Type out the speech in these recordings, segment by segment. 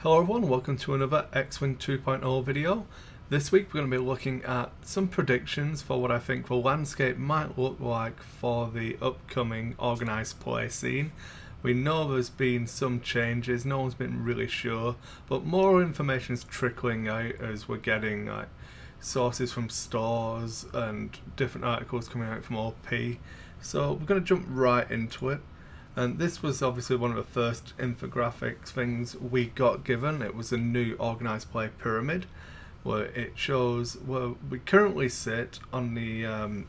Hello everyone, welcome to another X-Wing 2.0 video. This week we're going to be looking at some predictions for what I think the landscape might look like for the upcoming organised play scene. We know there's been some changes, no one's been really sure, but more information is trickling out as we're getting sources from stores and different articles coming out from OP. So we're going to jump right into it. And this was obviously one of the first infographics things we got given. It was a new organised play pyramid where it shows where we currently sit on the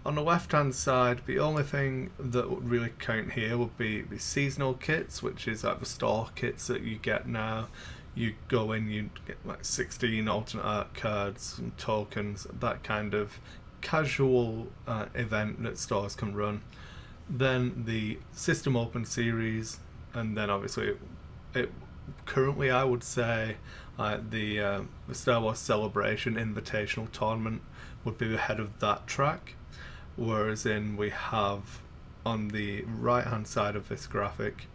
left hand side. The only thing that would really count here would be the seasonal kits, which is like the store kits that you get now. You go in, you get like 16 alternate art cards, some tokens, that kind of casual event that stores can run. Then the System Open series, and then obviously it currently I would say the Star Wars Celebration Invitational Tournament would be the head of that track, whereas we have on the right hand side of this graphic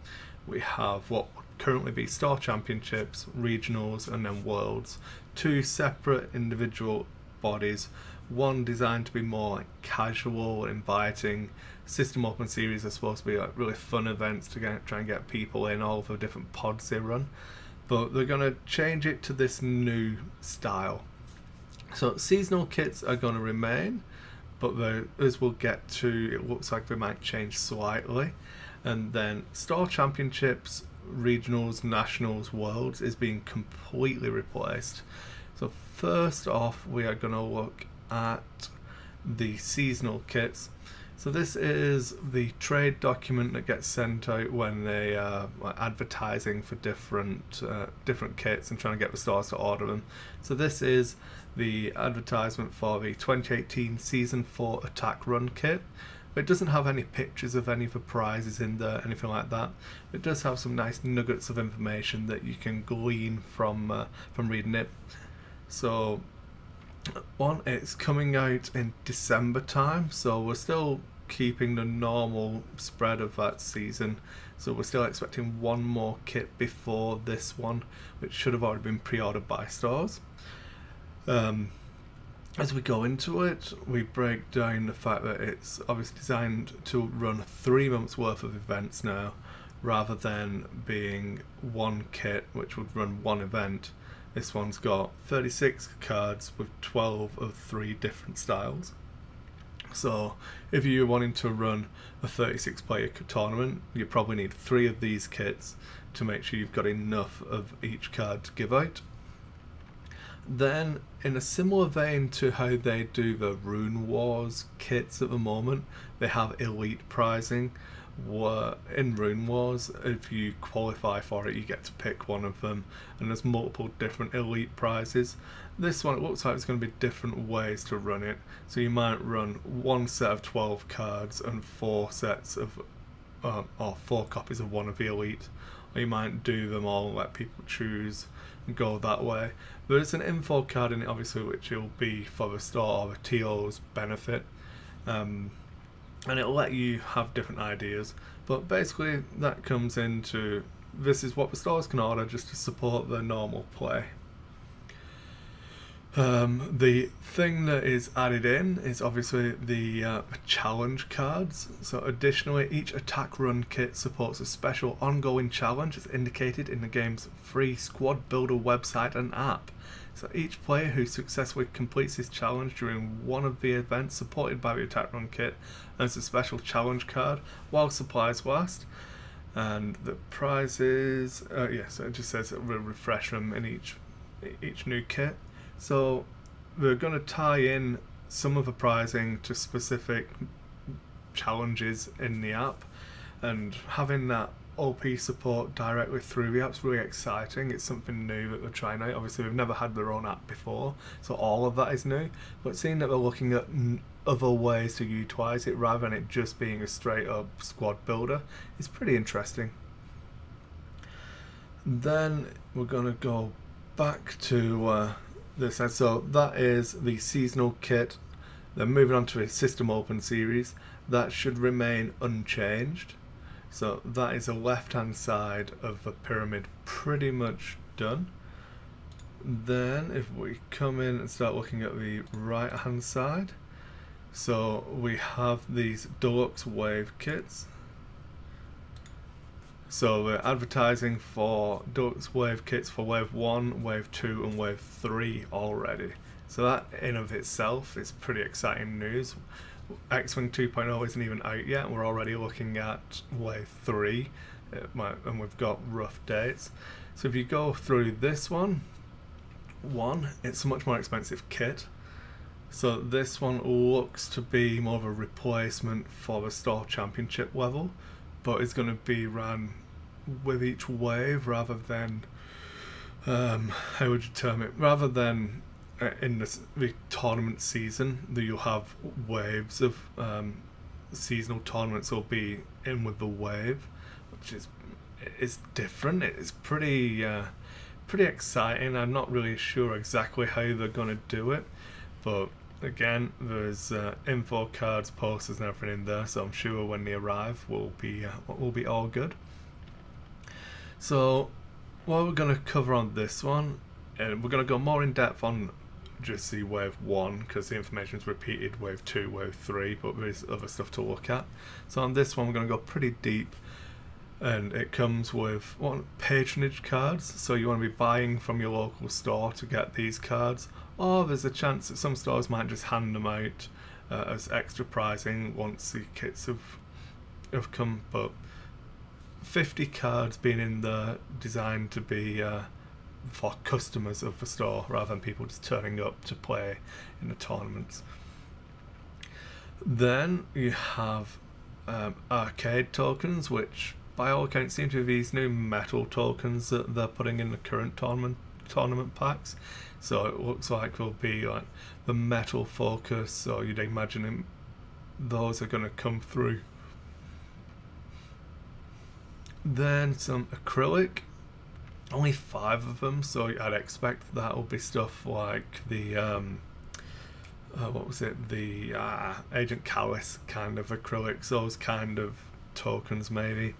we have what would currently be Store Championships, Regionals and then Worlds, two separate individual bodies, one designed to be more like casual, inviting. System Open series are supposed to be like really fun events to try and get people in all the different pods they run, but they're going to change it to this new style. So seasonal kits are going to remain, but as we'll get to, it looks like they might change slightly. And then Store Championships, Regionals, Nationals, Worlds is being completely replaced. So first off, we are going to look at the seasonal kits. So this is the trade document that gets sent out when they are advertising for different kits and trying to get the stores to order them. So this is the advertisement for the 2018 Season 4 Attack Run kit. It doesn't have any pictures of any of the prizes in there, anything like that. It does have some nice nuggets of information that you can glean from reading it. So it's coming out in December time, so we're still keeping the normal spread of that season, so we're still expecting one more kit before this one, which should have already been pre-ordered by stores. As we go into it, we break down the fact that it's obviously designed to run 3 months worth of events now, rather than being one kit which would run one event. This one's got 36 cards with 12 of 3 different styles. So if you're wanting to run a 36 player tournament, you probably need 3 of these kits to make sure you've got enough of each card to give out. Then, in a similar vein to how they do the Rune Wars kits at the moment, they have elite prizing. In Rune Wars, if you qualify for it, you get to pick one of them, and there's multiple different elite prizes. This one, it looks like it's going to be different ways to run it. So you might run one set of 12 cards and 4 sets of or 4 copies of one of the elite, or you might do them all, let people choose and go that way. There's an info card in it obviously, which will be for the store or the TO's benefit, and it'll let you have different ideas, but basically that comes into, this is what the stores can order just to support their normal play. The thing that is added in is obviously the challenge cards. So additionally, each attack run kit supports a special ongoing challenge as indicated in the game's free squad builder website and app. So each player who successfully completes this challenge during one of the events supported by the attack run kit earns a special challenge card while supplies last. And the prizes, so it just says it will refresh them in each new kit. So we're going to tie in some of the prizing to specific challenges in the app, and having that OP support directly through the app's really exciting. It's something new that we're trying out. Obviously we've never had their own app before, so all of that is new, but seeing that they're looking at other ways to utilise it rather than it just being a straight up squad builder is pretty interesting. Then we're going to go back to this, so that is the seasonal kit. Then moving on to a System Open series, that should remain unchanged. So that is the left hand side of the pyramid pretty much done. Then if we come in and start looking at the right hand side, so we have these deluxe wave kits. So we're advertising for deluxe wave kits for wave 1, wave 2 and wave 3 already. So that in of itself is pretty exciting news. X-Wing 2.0 isn't even out yet, we're already looking at wave 3 and we've got rough dates. So if you go through this one, it's a much more expensive kit. So this one looks to be more of a replacement for the Store Championship level, but it's going to be ran with each wave rather than, how would you term it, rather than in the tournament season that you'll have waves of seasonal tournaments will be in with the wave, which is different. It's pretty exciting. I'm not really sure exactly how they're going to do it, but again, there's info cards, posters and everything in there, so I'm sure when they arrive will be all good. So what we're going to cover on this one, and we're going to go more in depth on just the wave 1 because the information is repeated, wave 2, wave 3, but there's other stuff to look at. So on this one we're going to go pretty deep, and it comes with patronage cards, so you want to be buying from your local store to get these cards, or there's a chance that some stores might just hand them out as extra pricing once the kits have come, but 50 cards being in there designed to be for customers of the store rather than people just turning up to play in the tournaments. Then you have arcade tokens, which by all accounts seem to be these new metal tokens that they're putting in the current tournament packs. So it looks like there'll be like the metal focus, so you'd imagine those are going to come through. Then some acrylic, only 5 of them, so I'd expect that will be stuff like the what was it, the Agent Callus kind of acrylics, those kind of tokens maybe.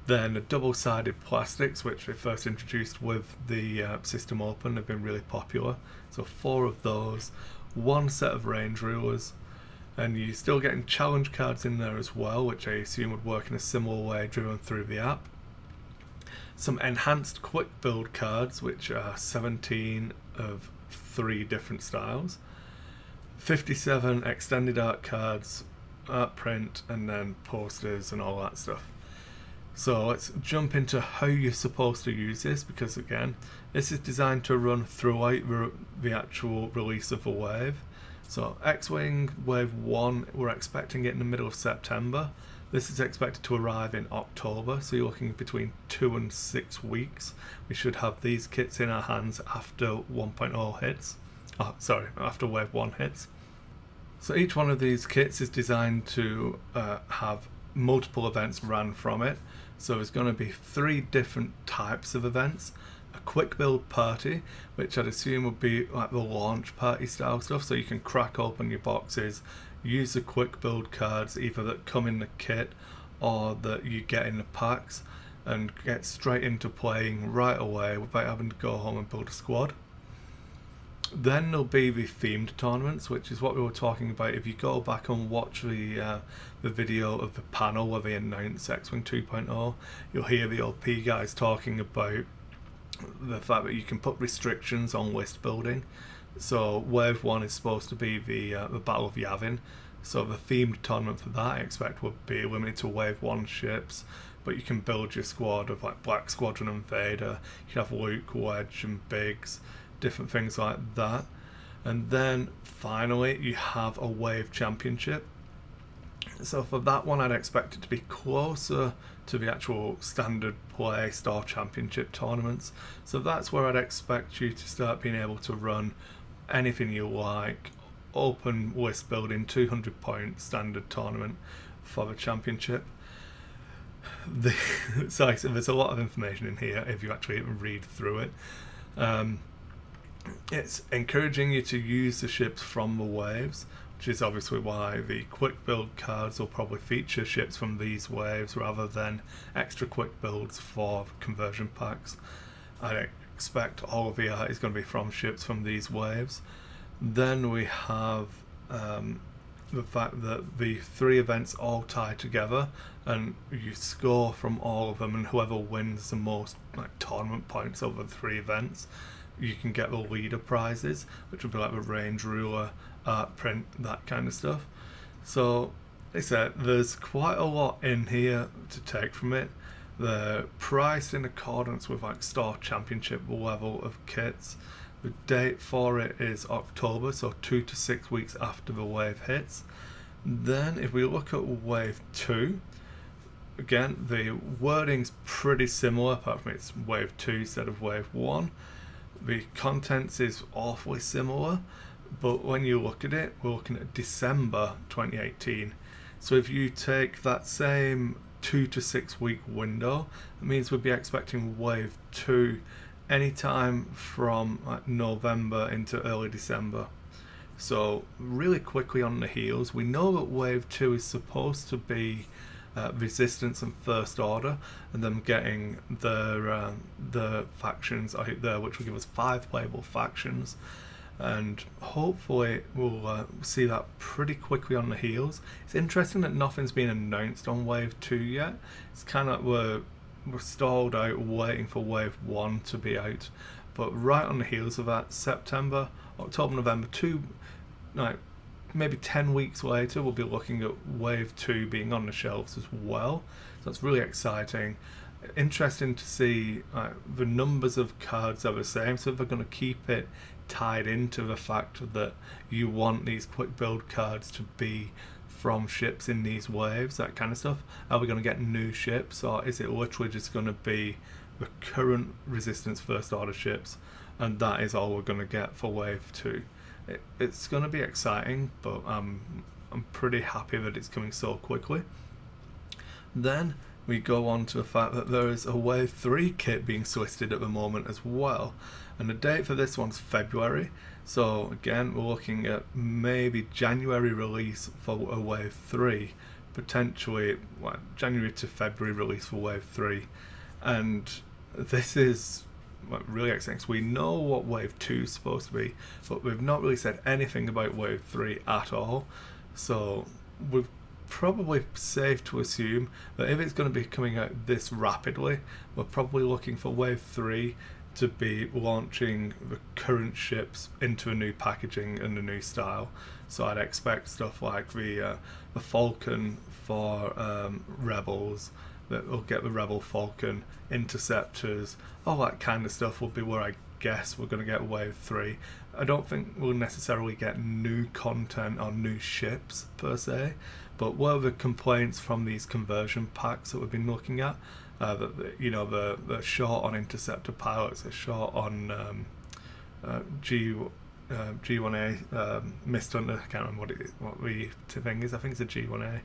Then the double-sided plastics, which they first introduced with the System Open, have been really popular. So 4 of those, 1 set of range rulers, and you're still getting challenge cards in there as well, which I assume would work in a similar way driven through the app. Some enhanced quick build cards, which are 17 of 3 different styles. 57 extended art cards, art print, and then posters and all that stuff. So let's jump into how you're supposed to use this, because again, this is designed to run throughout the actual release of the wave. So X-Wing Wave 1, we're expecting it in the middle of September. This is expected to arrive in October, so you're looking between 2 and 6 weeks. We should have these kits in our hands after 1.0 hits. Oh, sorry, after Wave 1 hits. So each one of these kits is designed to have multiple events ran from it. So there's going to be 3 different types of events. A quick build party, which I'd assume would be like the launch party style stuff, so you can crack open your boxes, use the quick build cards either that come in the kit or that you get in the packs, and get straight into playing right away without having to go home and build a squad. Then there'll be the themed tournaments, which is what we were talking about. If you go back and watch the video of the panel where they announced X-Wing 2.0, you'll hear the OP guys talking about the fact that you can put restrictions on list building. So Wave 1 is supposed to be the Battle of Yavin, so the themed tournament for that I expect would be limited to Wave 1 ships, but you can build your squad of like Black Squadron and Vader, you can have Luke, Wedge and Biggs, different things like that. And then finally you have a Wave Championship. So for that one I'd expect it to be closer to the actual standard play Star Championship tournaments. So that's where I'd expect you to start being able to run anything you like, open list building, 200 point standard tournament for the championship. So there's a lot of information in here if you actually read through it. It's encouraging you to use the ships from the waves, which is obviously why the quick build cards will probably feature ships from these waves rather than extra quick builds for conversion packs. I expect all of the art is going to be from ships from these waves. Then we have the fact that the 3 events all tie together and you score from all of them, and whoever wins the most tournament points over the 3 events, you can get the leader prizes, which would be like the range ruler, art print, that kind of stuff. So like I said, there's quite a lot in here to take from it. They're priced in accordance with store championship level of kits. The date for it is October, so 2 to 6 weeks after the wave hits. Then if we look at wave 2, again the wording's pretty similar, apart from it's wave 2 instead of wave 1. The contents is awfully similar, but when you look at it, we're looking at December 2018. So if you take that same 2 to 6 week window, it means we'd be expecting wave 2 anytime from November into early December. So really quickly on the heels. We know that wave 2 is supposed to be Resistance and First Order, and them getting the factions out there, which will give us 5 playable factions, and hopefully we'll see that pretty quickly on the heels. It's interesting that nothing's been announced on wave 2 yet. It's kind of we're stalled out waiting for wave 1 to be out, but right on the heels of that, September, October, November, maybe 10 weeks later, we'll be looking at wave 2 being on the shelves as well. So that's really exciting. Interesting to see the numbers of cards are the same, so if they're going to keep it tied into the fact that you want these quick build cards to be from ships in these waves, that kind of stuff. Are we going to get new ships, or is it literally just going to be the current Resistance First Order ships, and that is all we're going to get for wave 2? It's going to be exciting, but I'm pretty happy that it's coming so quickly. Then we go on to the fact that there is a wave 3 kit being solicited at the moment as well, and the date for this one's February. So again, we're looking at maybe January release for a wave 3, potentially January to February release for wave 3, and this is really exciting. So we know what wave 2 is supposed to be, but we've not really said anything about wave 3 at all. So we're probably safe to assume that if it's going to be coming out this rapidly, we're probably looking for wave 3 to be launching the current ships into a new packaging and a new style. So I'd expect stuff like the Falcon for Rebels, that will get the Rebel Falcon, Interceptors, all that kind of stuff will be where I guess we're going to get wave 3. I don't think we'll necessarily get new content or new ships per se, but what are the complaints from these conversion packs that we've been looking at? That they're short on Interceptor pilots, they're short on G1A, Mist Hunter. I can't remember what the thing is. I think it's a G1A.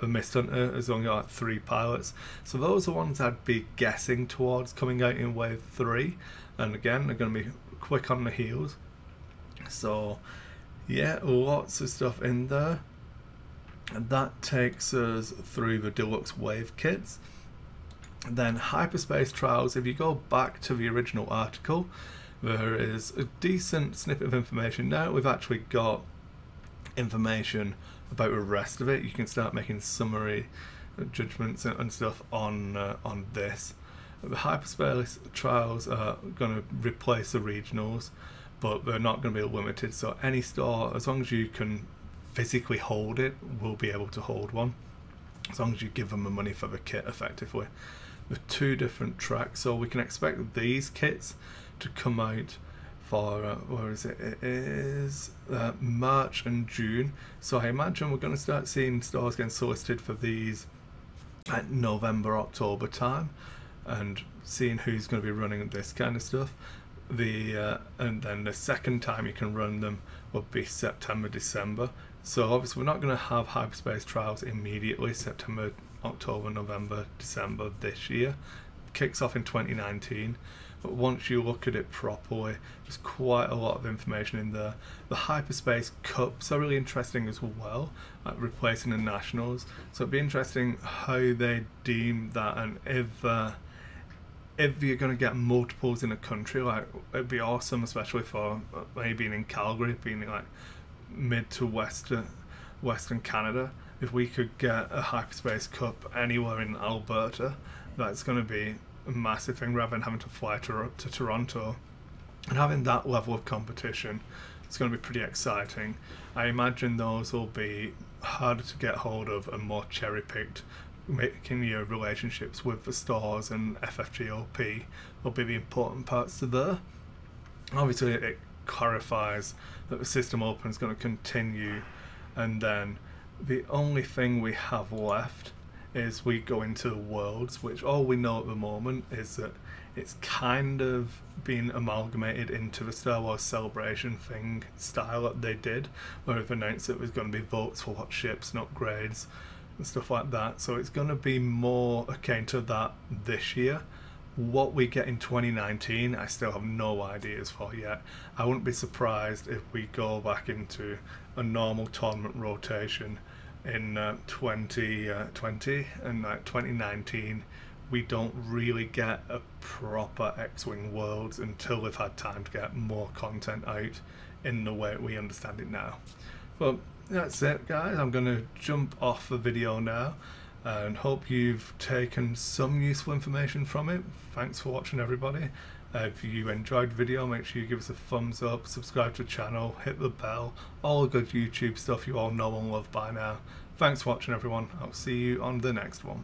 The Mist Hunter has only got like 3 pilots, so those are ones I'd be guessing towards coming out in wave 3, and again they're going to be quick on the heels. So yeah, lots of stuff in there, and that takes us through the deluxe wave kits. Then hyperspace trials, if you go back to the original article, there is a decent snippet of information. Now we've actually got information about the rest of it, you can start making summary judgments and stuff on this. The hyperspace trials are going to replace the regionals, but they're not going to be limited, so any store, as long as you can physically hold it, will be able to hold one, as long as you give them the money for the kit effectively. With 2 different tracks, so we can expect these kits to come out for where is it? It is March and June. So I imagine we're going to start seeing stores getting solicited for these at November, October time, and seeing who's going to be running this kind of stuff. And then the second time you can run them will be September, December. So obviously we're not going to have hyperspace trials immediately September, October, November, December this year, kicks off in 2019, but once you look at it properly, there's quite a lot of information in there. The Hyperspace Cups are really interesting as well, like replacing the Nationals, so it'd be interesting how they deem that, and if you're going to get multiples in a country, like it'd be awesome, especially for maybe in Calgary, being like mid to western Canada. If we could get a Hyperspace Cup anywhere in Alberta, that's going to be a massive thing, rather than having to fly to Toronto. And having that level of competition, it's going to be pretty exciting. I imagine those will be harder to get hold of and more cherry-picked, making your relationships with the stores and FFGOP will be the important parts to there. Obviously it clarifies that the System Open is going to continue, and then the only thing we have left is we go into the Worlds, which all we know at the moment is that it's kind of been amalgamated into the Star Wars Celebration thing style that they did, where they've announced that there's going to be votes for what ships and upgrades and stuff like that. So it's going to be more akin to that this year. What we get in 2019, I still have no ideas for yet. I wouldn't be surprised if we go back into a normal tournament rotation in 2020, and like 2019 we don't really get a proper X-Wing Worlds until we've had time to get more content out in the way we understand it now. Well, that's it guys, I'm going to jump off the video now and hope you've taken some useful information from it. Thanks for watching everybody. If you enjoyed the video, make sure you give us a thumbs up, subscribe to the channel, hit the bell, all the good YouTube stuff you all know and love by now. Thanks for watching everyone, I'll see you on the next one.